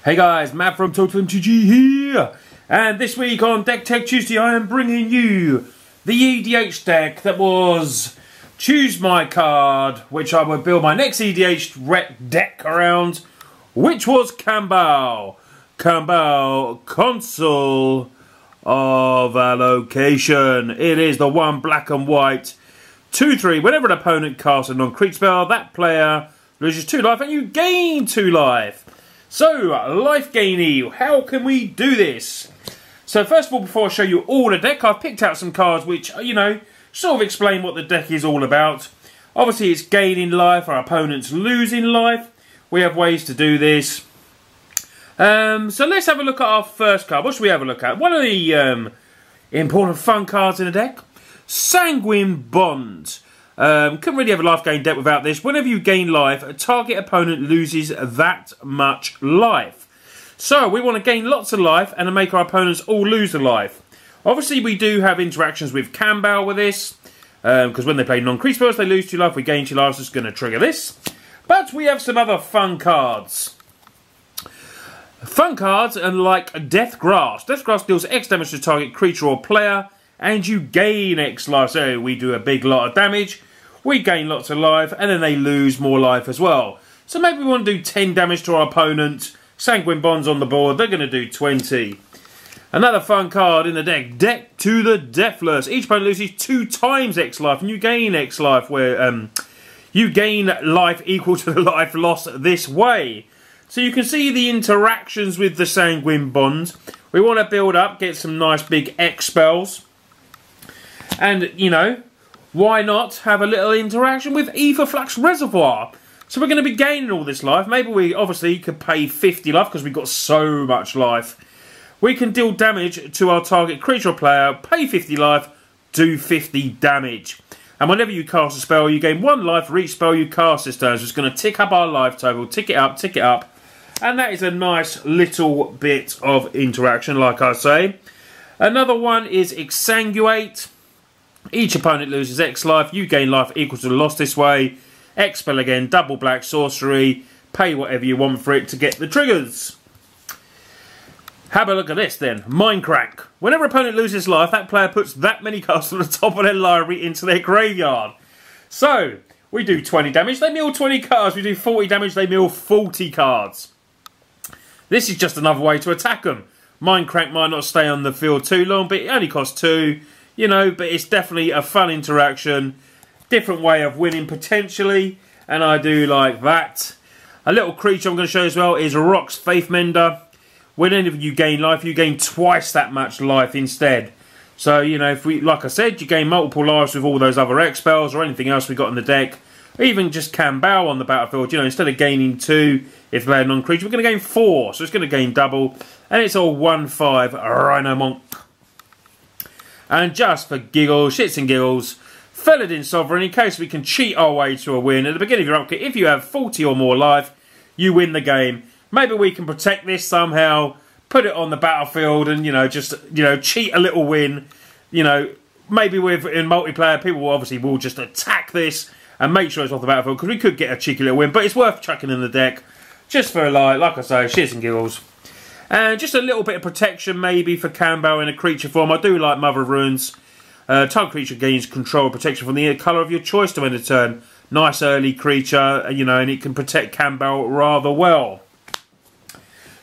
Hey guys, Matt from Total MTG here, and this week on Deck Tech Tuesday I am bringing you the EDH deck that was Choose My Card, which I will build my next EDH deck around, which was Kambal. Consul of Allocation. It is the one black and white 2/3. Whenever an opponent casts a non-creature spell, that player loses 2 life and you gain 2 life. So, life gainy, how can we do this? So first of all, before I show you all the deck, I've picked out some cards which, sort of explain what the deck is all about. Obviously it's gaining life, our opponent's losing life. We have ways to do this. So let's have a look at our first card. What should we have a look at? One of the important fun cards in the deck. Sanguine Bond. Couldn't really have a life gain deck without this. Whenever you gain life, a target opponent loses that much life. So we want to gain lots of life and to make our opponents all lose a life. Obviously we do have interactions with Kambal with this, because when they play non-creature spells they lose 2 life, we gain 2 life, so it's going to trigger this. But we have some other fun cards. Fun cards, and like Death Grass. Death Grass deals X damage to target creature or player, and you gain X life. So we do a big lot of damage, we gain lots of life, and then they lose more life as well. So maybe we want to do 10 damage to our opponent. Sanguine Bonds on the board, they're going to do 20. Another fun card in the deck, Deck to the Deathless. Each opponent loses 2 times X life, and you gain X life, where you gain life equal to the life lost this way. So you can see the interactions with the Sanguine Bonds. We want to build up, get some nice big X spells. And, why not have a little interaction with Flux Reservoir? So we're going to be gaining all this life. Maybe we obviously could pay 50 life because we've got so much life. We can deal damage to our target creature or player, pay 50 life, do 50 damage. And whenever you cast a spell, you gain 1 life for each spell you cast this turn. So it's going to tick up our life total, tick it up, tick it up. And that is a nice little bit of interaction, like I say. Another one is Exsanguate. Each opponent loses X life, you gain life equal to the loss this way. X spell again, double black sorcery, pay whatever you want for it to get the triggers. Have a look at this then, Mind Crank. Whenever an opponent loses life, that player puts that many cards from the top of their library into their graveyard. So, we do 20 damage, they mill 20 cards, we do 40 damage, they mill 40 cards. This is just another way to attack them. Mind Crank might not stay on the field too long, but it only costs 2. But it's definitely a fun interaction. Different way of winning potentially. And I do like that. A little creature I'm going to show you as well is Rock's Faith Mender. Whenever you gain life, you gain twice that much life instead. So, if we, like I said, you gain multiple lives with all those other X spells or anything else we got in the deck. Or even just Kambal on the battlefield. Instead of gaining 2 if they're a non-creature, we're going to gain 4. So it's going to gain double. And it's all 1/5 Rhino Monk. And just for giggles, shits and giggles, Felidin Sovereign, in case we can cheat our way to a win. At the beginning of your upkeep, if you have 40 or more life, you win the game. Maybe we can protect this somehow, put it on the battlefield and, just cheat a little win. Maybe in multiplayer, people will just attack this and make sure it's off the battlefield, because we could get a cheeky little win, but it's worth chucking in the deck, just for like I say, shits and giggles. And just a little bit of protection maybe for Kambal in a creature form. I do like Mother of Runes. Target creature gains control protection from the colour of your choice to end a turn. Nice early creature, and it can protect Kambal rather well.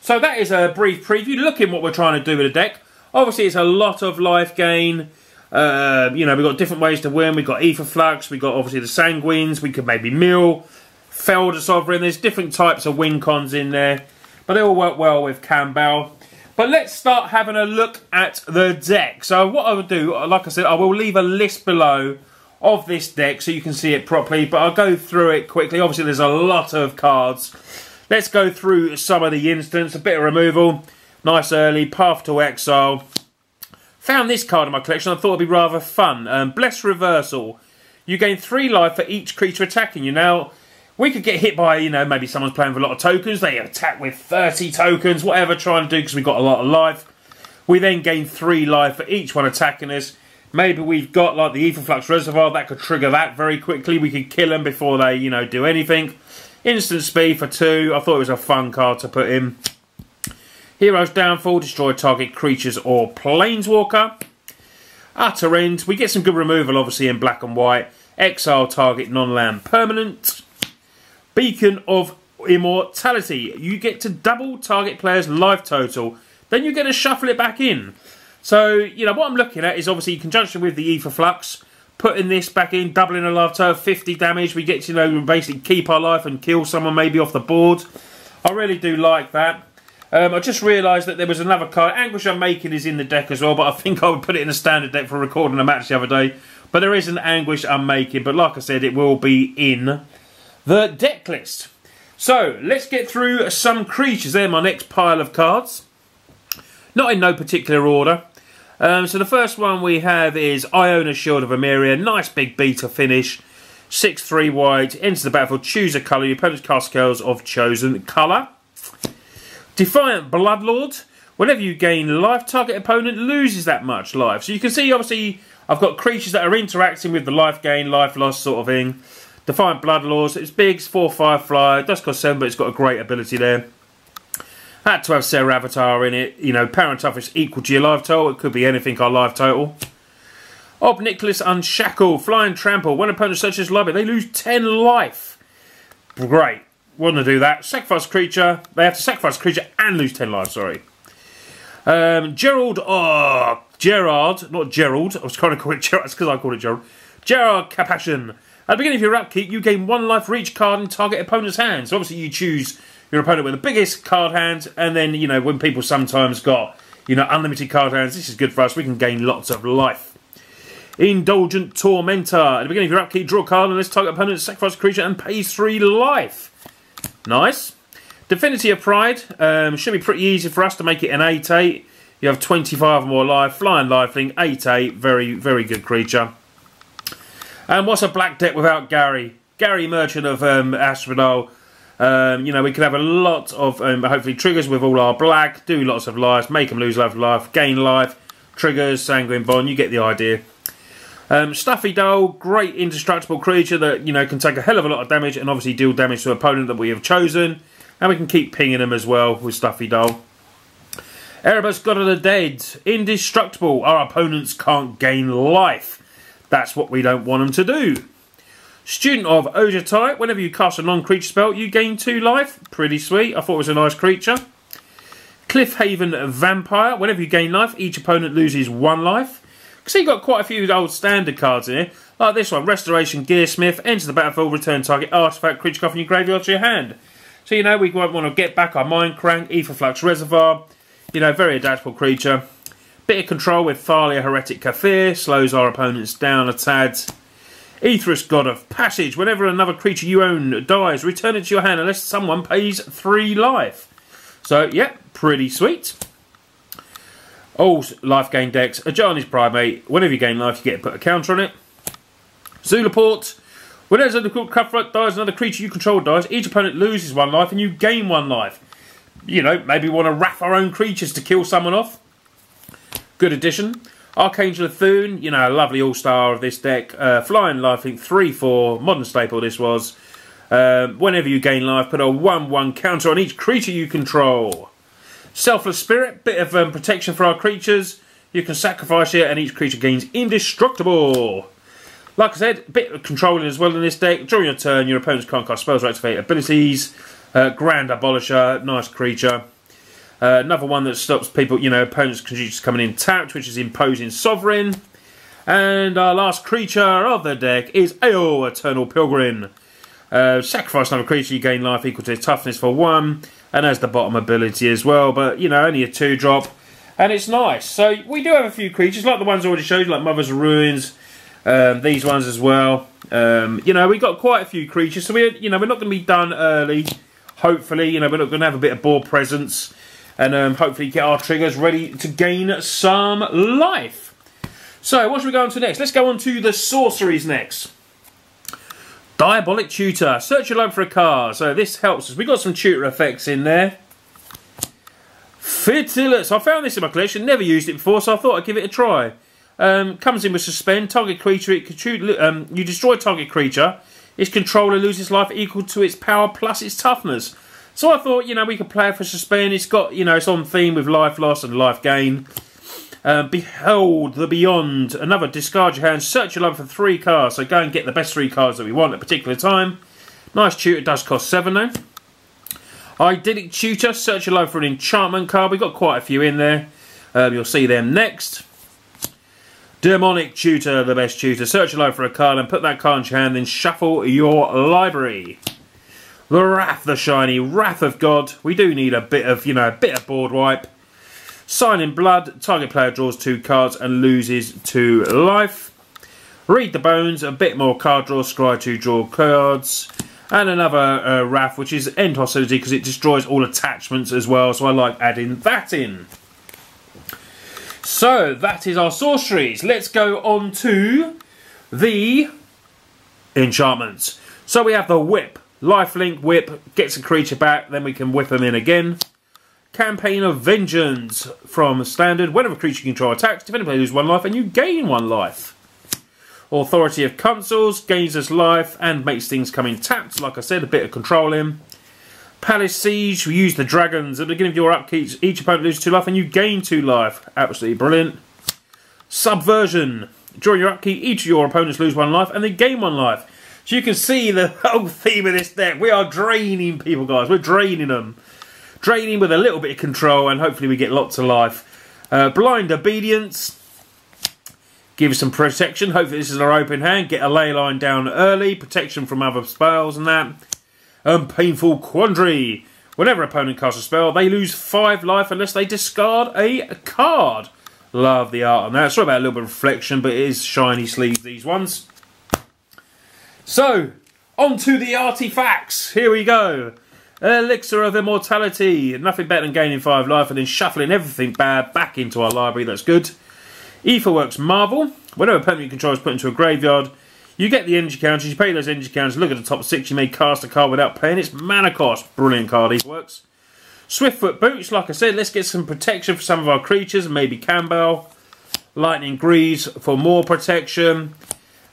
So that is a brief preview. Look at what we're trying to do with the deck. Obviously it's a lot of life gain. We've got different ways to win. We've got Flux, we've got obviously the Sanguines. We could maybe mill, Felder Sovereign. There's different types of win cons in there. But they all work well with Kambal. But let's start having a look at the deck. So what I would do, like I said, I will leave a list below of this deck so you can see it properly. But I'll go through it quickly. Obviously there's a lot of cards. Let's go through some of the instants. A bit of removal. Nice early. Path to Exile. Found this card in my collection. I thought it'd be rather fun. Blessed Reversal. You gain 3 life for each creature attacking you. Now, we could get hit by, maybe someone's playing with a lot of tokens. They attack with 30 tokens, whatever, trying to do, because we've got a lot of life. We then gain 3 life for each one attacking us. Maybe we've got, like, the Flux Reservoir. That could trigger that very quickly. We could kill them before they, do anything. Instant speed for 2. I thought it was a fun card to put in. Hero's Downfall, destroy target creatures or planeswalker. Utter End, we get some good removal obviously in black and white. Exile target non-land permanent. Beacon of Immortality, you get to double target player's life total, then you get to shuffle it back in. So, you know, what I'm looking at is obviously in conjunction with the Ether Flux, putting this back in, doubling a life total, 50 damage, we get to, you know, basically keep our life and kill someone maybe off the board. I really do like that. I just realised that there was another card. Anguish Unmaking is in the deck as well, but I think I would put it in a standard deck for recording a match the other day. But there is an Anguish Unmaking, but like I said, it will be in the deck list. So, let's get through some creatures. They're my next pile of cards. Not in no particular order. So the first one we have is Iona Shield of Emeria. Nice big beta finish. 6/3 white. Enters the battlefield. Choose a colour. Your opponent's cast spells of chosen colour. Defiant Bloodlord. Whenever you gain life, target opponent loses that much life. So you can see, obviously, I've got creatures that are interacting with the life gain, life loss sort of thing. Defiant Bloodlord. It's big. It's 4/5 flyer. It does cost 7, but it's got a great ability there. Had to have Sarah Avatar in it. You know, power and toughness equal to your life total. It could be anything our life total. Ob Nicholas Unshackle. Flying Trample. When opponent searches library, they lose 10 life. Great. Wouldn't do that. Sacrifice creature. They have to sacrifice creature and lose 10 life, sorry. Gerald. Oh, Gerard. Not Gerald. I was trying to call it Gerard. It's because I called it Gerald. Gerard Capassion. At the beginning of your upkeep, you gain 1 life for each card in target opponent's hand. So obviously you choose your opponent with the biggest card hand, and then, you know, when people sometimes got, you know, unlimited card hands, this is good for us. We can gain lots of life. Indulgent Tormentor. At the beginning of your upkeep, draw a card on this target opponent, sacrifice a creature, and pays 3 life. Nice. Divinity of Pride. Should be pretty easy for us to make it an 8/8. You have 25 or more life. Flying Lifelink, 8/8. Very, very good creature. And what's a black deck without Gary? Gary, Merchant of Asphodel. You know, we could have a lot of, hopefully, triggers with all our black. Do lots of lives. Make them lose life. Gain life. Triggers. Sanguine Bond. You get the idea. Stuffy Doll. Great indestructible creature that, you know, can take a hell of a lot of damage and obviously deal damage to an opponent that we have chosen. And we can keep pinging them as well with Stuffy Doll. Erebus, God of the Dead. Indestructible. Our opponents can't gain life. That's what we don't want them to do. Student of Ojatai. Whenever you cast a non-creature spell, you gain 2 life. Pretty sweet. I thought it was a nice creature. Cliffhaven Vampire. Whenever you gain life, each opponent loses 1 life. See, you've got quite a few old standard cards in here. Like this one. Restoration Gearsmith. Enter the battlefield. Return target artifact, creature card from your graveyard to your hand. So, you know, we might want to get back our Mind Crank. Ether Flux Reservoir. You know, very adaptable creature. Bit of control with Thalia Heretic Kafir. Slows our opponents down a tad. Aetherus, God of Passage. Whenever another creature you own dies, return it to your hand unless someone pays 3 life. So, yeah, pretty sweet. All life gain decks. Ajani's Primate. Whenever you gain life, you get to put a counter on it. Zulaport. Whenever the Cutthroat dies, another creature you control dies, each opponent loses 1 life and you gain 1 life. You know, maybe we want to wrath our own creatures to kill someone off. Good addition. Archangel of Thune, you know, a lovely all-star of this deck. Flying Life, I think 3/4, modern staple this was. Whenever you gain life, put a 1/1 counter on each creature you control. Selfless Spirit, bit of protection for our creatures. You can sacrifice it and each creature gains indestructible. Like I said, a bit of controlling as well in this deck. During your turn, your opponents can't cast spells or activate abilities. Grand Abolisher, nice creature. Another one that stops people, you know, opponents' creatures coming in tapped, which is Imposing Sovereign. And our last creature of the deck is Ao, Eternal Pilgrim. Sacrifice another creature, you gain life equal to its toughness for 1. And has the bottom ability as well, but, you know, only a 2-drop. And it's nice. So we do have a few creatures, like the ones I already showed you, like Mother's Ruins. These ones as well. You know, we got quite a few creatures, so we're not going to be done early. Hopefully, you know, we're not going to have a bit of board presence. And hopefully get our triggers ready to gain some life. So, what should we go on to next? Let's go on to the sorceries next. Diabolic Tutor. Search your library for a card. So, this helps us. We've got some tutor effects in there. Fertilus. I found this in my collection. Never used it before, so I thought I'd give it a try. Comes in with Suspend. Target creature. You destroy target creature. Its controller loses life equal to its power plus its toughness. So I thought, you know, we could play it for suspense. It's got, you know, it's on theme with life loss and life gain. Behold the Beyond. Another discard your hand, search your life for 3 cards. So go and get the best 3 cards that we want at a particular time. Nice tutor, it does cost 7 though. Idyllic Tutor, search your life for an enchantment card. We've got quite a few in there. You'll see them next. Demonic Tutor, the best tutor. Search your life for a card and put that card into your hand, then shuffle your library. The Wrath, the shiny Wrath of God. We do need a bit of, you know, a bit of board wipe. Sign in Blood. Target player draws 2 cards and loses 2 life. Read the Bones. A bit more card draw. Scry 2 draw cards. And another Wrath, which is End Hostility because it destroys all attachments as well. So I like adding that in. So that is our sorceries. Let's go on to the enchantments. So we have the Whip. Lifelink Whip gets a creature back, then we can whip them in again. Campaign of Vengeance from Standard. Whenever a creature you control attacks, defend player loses 1 life and you gain 1 life. Authority of Consuls gains us life and makes things come in tapped. Like I said, a bit of controlling. Palace Siege, we use the dragons. At the beginning of your upkeep, each opponent loses 2 life and you gain 2 life. Absolutely brilliant. Subversion. During your upkeep, each of your opponents lose 1 life and they gain 1 life. So you can see the whole theme of this deck. We are draining people, guys. We're draining them. Draining with a little bit of control and hopefully we get lots of life. Blind Obedience. Give us some protection. Hopefully this is our open hand. Get a ley line down early. Protection from other spells and that. Painful Quandary. Whenever opponent casts a spell, they lose 5 life unless they discard a card. Love the art on that. Sorry about a little bit of reflection, but it is shiny sleeves, these ones. So, on to the artifacts. Here we go. Elixir of Immortality. Nothing better than gaining 5 life and then shuffling everything bad back into our library. That's good. Aetherworks Marvel. Whenever opponent you control is put into a graveyard, you get the energy counters. You pay those energy counters. Look at the top 6. You may cast a card without paying its mana cost. Brilliant card, Aetherworks. Swiftfoot Boots. Like I said, let's get some protection for some of our creatures. Maybe Kambal. Lightning Greaves for more protection.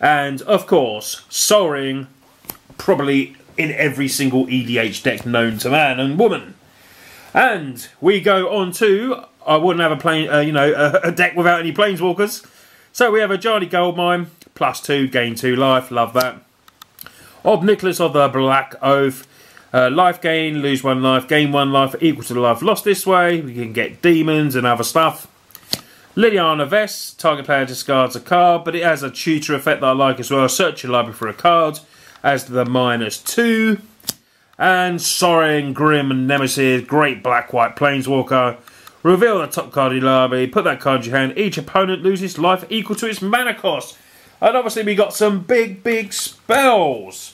And, of course, Soaring. Probably in every single EDH deck known to man and woman. And we go on to, I wouldn't have a deck without any Planeswalkers. So we have a Giant Goldmine, +2, gain 2 life, love that. Nicholas of the Black Oath, life gain, lose 1 life, gain 1 life, equal to the life lost this way. We can get demons and other stuff. Liliana Vest, target player discards a card, but it has a tutor effect that I like as well. Search your library for a card, as the -2. And Soaring Grim Nemesis, great black-white Planeswalker. Reveal the top card of your library, put that card in your hand. Each opponent loses life equal to its mana cost. And obviously we got some big spells.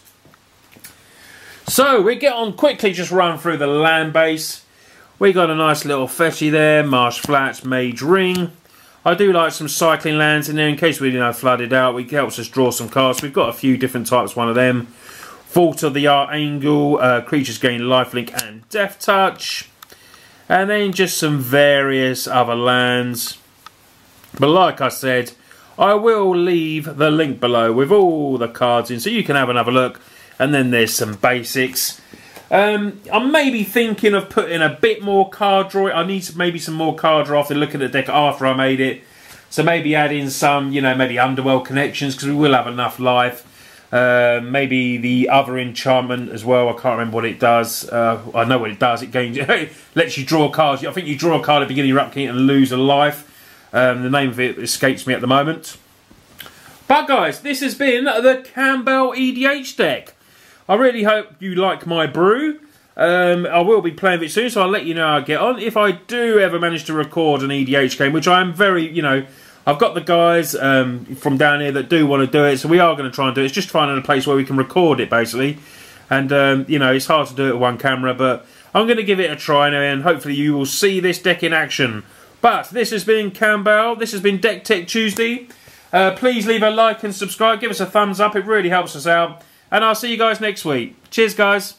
So we get on quickly, just run through the land base. We got a nice little fetchy there, Marsh Flats, Mage Ring. I do like some cycling lands in there in case we flooded out. It helps us draw some cards. We've got a few different types, one of them. Fault of the Archangel, creatures gain lifelink and death touch. And then just some various other lands. But like I said, I will leave the link below with all the cards in so you can have another look. And then there's some basics. I'm maybe thinking of putting a bit more card draw. I need maybe some more card draw after looking at the deck after I made it. So maybe add in some, maybe Underworld Connections because we will have enough life. Maybe the other enchantment as well. I can't remember what it does. I know what it does. It gains, lets you draw cards. I think you draw a card at the beginning of your upkeep and lose a life. The name of it escapes me at the moment. But guys, this has been the Kambal EDH deck. I really hope you like my brew. I will be playing it soon, so I'll let you know how I get on. If I do ever manage to record an EDH game, which I am very, I've got the guys from down here that do want to do it, so we are going to try and do it. It's just finding a place where we can record it, basically. And, it's hard to do it with one camera, but I'm going to give it a try now, and hopefully you will see this deck in action. But this has been Kambal. This has been Deck Tech Tuesday. Please leave a like and subscribe. Give us a thumbs up. It really helps us out. And I'll see you guys next week. Cheers, guys.